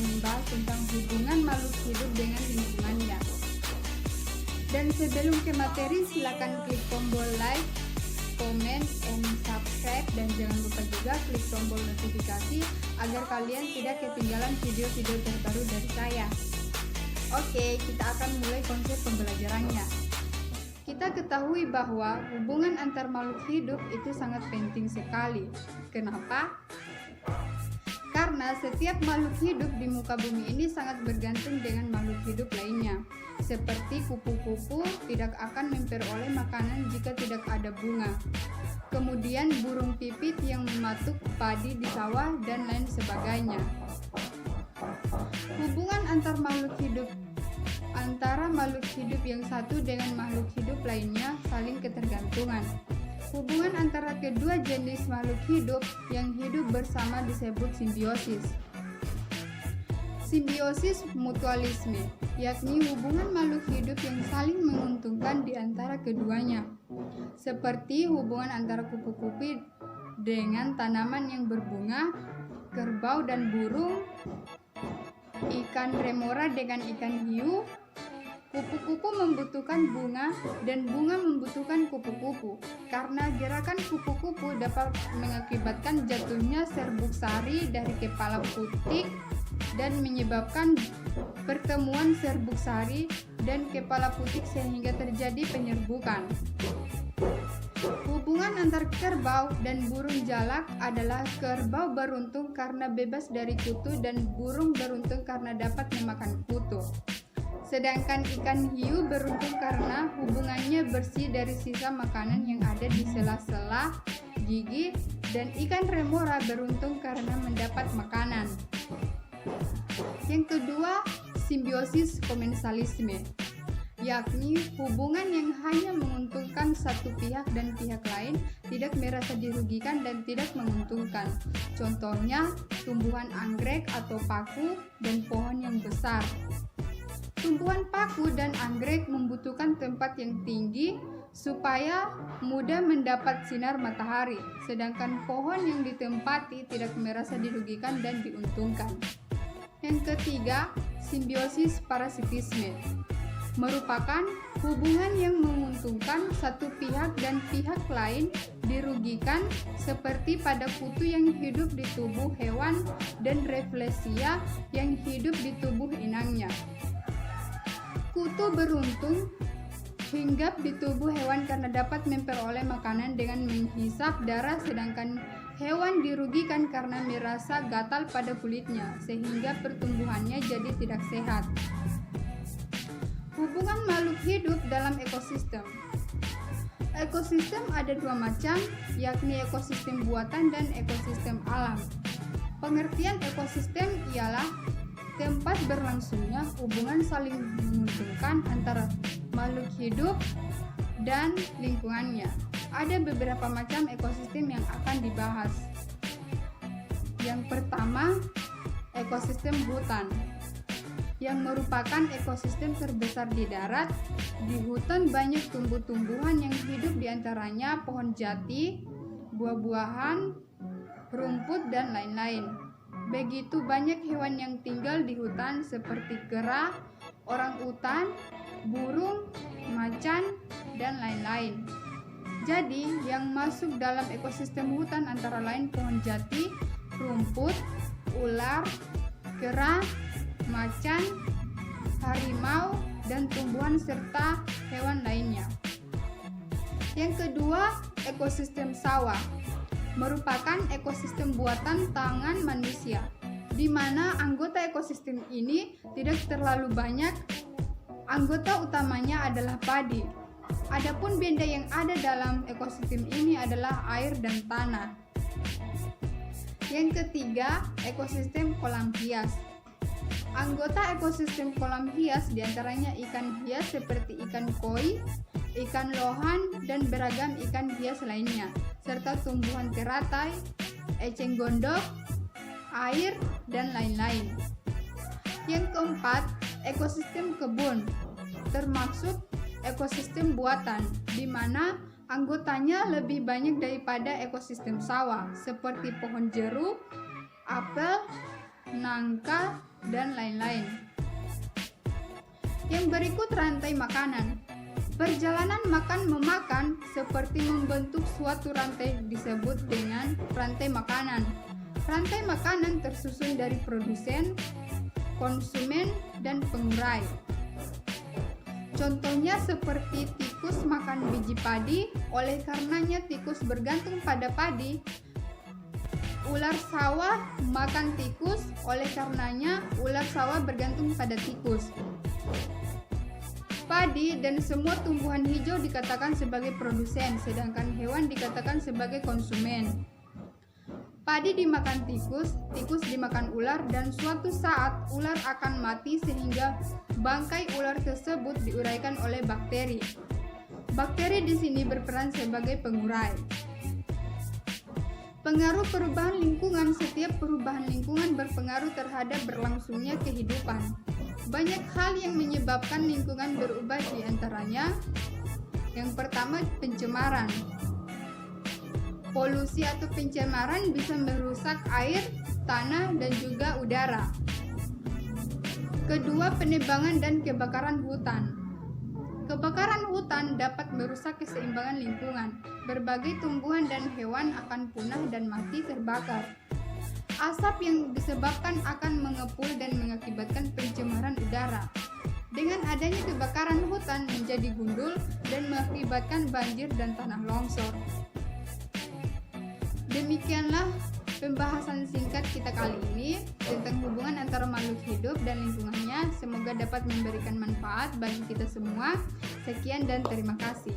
membahas tentang hubungan makhluk hidup dengan lingkungannya. Dan sebelum ke materi, silakan klik tombol like, comment, and subscribe, dan jangan lupa juga klik tombol notifikasi agar kalian tidak ketinggalan video-video terbaru dari saya. Oke, kita akan mulai konsep pembelajarannya. Kita ketahui bahwa hubungan antar makhluk hidup itu sangat penting sekali. Kenapa? Karena setiap makhluk hidup di muka bumi ini sangat bergantung dengan makhluk hidup lainnya. Seperti kupu-kupu tidak akan memperoleh makanan jika tidak ada bunga. Kemudian burung pipit yang mematuk padi di sawah dan lain sebagainya. Hubungan antar makhluk hidup antara makhluk hidup yang satu dengan makhluk hidup lainnya saling ketergantungan. Hubungan antara kedua jenis makhluk hidup yang hidup bersama disebut simbiosis. Simbiosis mutualisme, yakni hubungan makhluk hidup yang saling menguntungkan di antara keduanya. Seperti hubungan antara kupu-kupu dengan tanaman yang berbunga, kerbau dan burung, ikan remora dengan ikan hiu. Kupu-kupu membutuhkan bunga dan bunga membutuhkan kupu-kupu. Karena gerakan kupu-kupu dapat mengakibatkan jatuhnya serbuk sari dari kepala putik dan menyebabkan pertemuan serbuk sari dan kepala putik sehingga terjadi penyerbukan. Hubungan antar kerbau dan burung jalak adalah kerbau beruntung karena bebas dari kutu dan burung beruntung karena dapat memakan kutu. Sedangkan ikan hiu beruntung karena hubungannya bersih dari sisa makanan yang ada di sela-sela gigi, dan ikan remora beruntung karena mendapat makanan. Yang kedua, simbiosis komensalisme, yakni hubungan yang hanya menguntungkan satu pihak dan pihak lain tidak merasa dirugikan dan tidak menguntungkan. Contohnya, tumbuhan anggrek atau paku dan pohon yang besar. Tumbuhan paku dan anggrek membutuhkan tempat yang tinggi supaya mudah mendapat sinar matahari, sedangkan pohon yang ditempati tidak merasa dirugikan dan diuntungkan. Yang ketiga, simbiosis parasitisme, merupakan hubungan yang menguntungkan satu pihak dan pihak lain dirugikan, seperti pada kutu yang hidup di tubuh hewan dan Rafflesia yang hidup di tubuh inangnya. Kutu beruntung hinggap di tubuh hewan karena dapat memperoleh makanan dengan menghisap darah, sedangkan hewan dirugikan karena merasa gatal pada kulitnya sehingga pertumbuhannya jadi tidak sehat. Hubungan makhluk hidup dalam ekosistem. Ekosistem ada dua macam, yakni ekosistem buatan dan ekosistem alam. Pengertian ekosistem ialah tempat berlangsungnya hubungan saling menguntungkan antara makhluk hidup dan lingkungannya. Ada beberapa macam ekosistem yang akan dibahas. Yang pertama, ekosistem hutan, yang merupakan ekosistem terbesar di darat. Di hutan banyak tumbuh-tumbuhan yang hidup, diantaranya pohon jati, buah-buahan, rumput, dan lain-lain. Begitu banyak hewan yang tinggal di hutan seperti kera, orang-utan, burung, macan, dan lain-lain. Jadi, yang masuk dalam ekosistem hutan antara lain pohon jati, rumput, ular, kera, macan, harimau, dan tumbuhan serta hewan lainnya. Yang kedua, ekosistem sawah, merupakan ekosistem buatan tangan manusia, di mana anggota ekosistem ini tidak terlalu banyak. Anggota utamanya adalah padi. Adapun benda yang ada dalam ekosistem ini adalah air dan tanah. Yang ketiga, ekosistem kolam hias. Anggota ekosistem kolam hias diantaranya ikan hias seperti ikan koi, ikan lohan, dan beragam ikan hias lainnya, serta tumbuhan teratai, eceng gondok, air, dan lain-lain. Yang keempat, ekosistem kebun, termasuk ekosistem buatan, di mana anggotanya lebih banyak daripada ekosistem sawah, seperti pohon jeruk, apel, nangka, dan lain-lain. Yang berikut rantai makanan. Perjalanan makan-memakan seperti membentuk suatu rantai disebut dengan rantai makanan. Rantai makanan tersusun dari produsen, konsumen, dan pengurai. Contohnya seperti tikus makan biji padi, oleh karenanya tikus bergantung pada padi. Ular sawah makan tikus, oleh karenanya ular sawah bergantung pada tikus. Padi dan semua tumbuhan hijau dikatakan sebagai produsen, sedangkan hewan dikatakan sebagai konsumen. Padi dimakan tikus, tikus dimakan ular, dan suatu saat ular akan mati sehingga bangkai ular tersebut diuraikan oleh bakteri. Bakteri di sini berperan sebagai pengurai. Pengaruh perubahan lingkungan. Setiap perubahan lingkungan berpengaruh terhadap berlangsungnya kehidupan. Banyak hal yang menyebabkan lingkungan berubah, di antaranya yang pertama pencemaran. Polusi atau pencemaran bisa merusak air, tanah, dan juga udara. Kedua, penebangan dan kebakaran hutan. Kebakaran hutan dapat merusak keseimbangan lingkungan. Berbagai tumbuhan dan hewan akan punah dan mati terbakar. Asap yang disebabkan akan mengepul dan mengakibatkan pencemaran udara. Dengan adanya kebakaran hutan menjadi gundul dan mengakibatkan banjir dan tanah longsor. Demikianlah pembahasan singkat kita kali ini tentang hubungan antara makhluk hidup dan lingkungannya. Semoga dapat memberikan manfaat bagi kita semua. Sekian dan terima kasih.